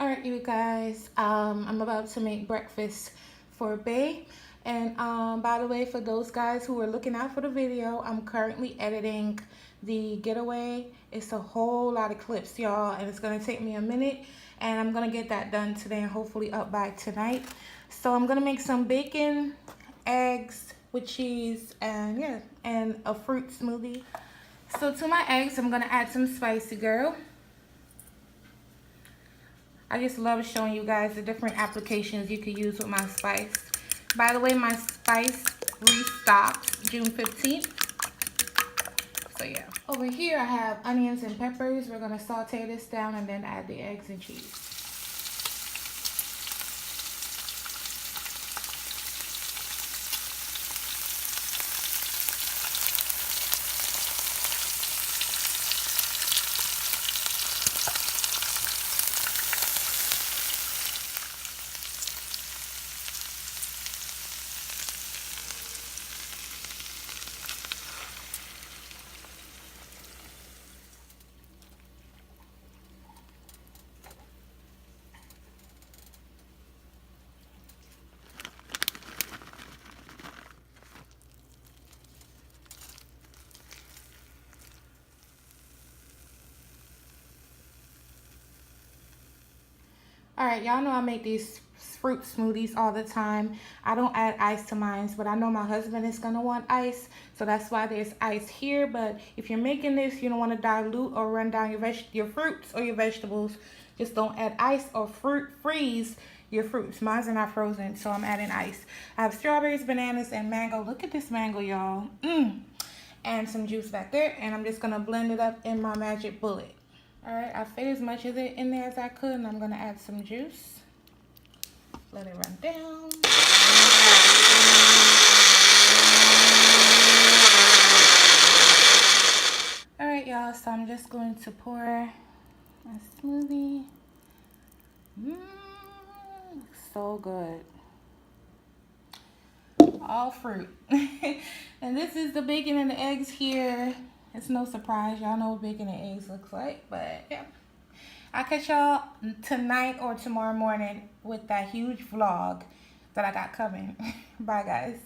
Alright, you guys, I'm about to make breakfast for Bay. And by the way, for those guys who are looking out for the video, I'm currently editing the getaway. It's a whole lot of clips, y'all, and it's going to take me a minute. And I'm going to get that done today and hopefully up by tonight. So I'm going to make some bacon, eggs with cheese, and yeah, and a fruit smoothie. So to my eggs, I'm going to add some spicy girl. I just love showing you guys the different applications you could use with my spice. By the way, my spice restocked June 15th. So yeah. Over here I have onions and peppers. We're going to saute this down and then add the eggs and cheese. Alright, y'all know I make these fruit smoothies all the time. I don't add ice to mine, but I know my husband is going to want ice. So that's why there's ice here. But if you're making this, you don't want to dilute or run down your fruits or your vegetables. Just don't add ice or freeze your fruits. Mine's are not frozen, so I'm adding ice. I have strawberries, bananas, and mango. Look at this mango, y'all. And some juice back there. And I'm just going to blend it up in my magic bullet. Alright, I fit as much of it in there as I could, and I'm going to add some juice. Let it run down. Alright, y'all, so I'm just going to pour my smoothie. So good. All fruit. And this is the bacon and the eggs here. It's no surprise. Y'all know what bacon and eggs looks like. But yeah. I'll catch y'all tonight or tomorrow morning with that huge vlog that I got coming. Bye, guys.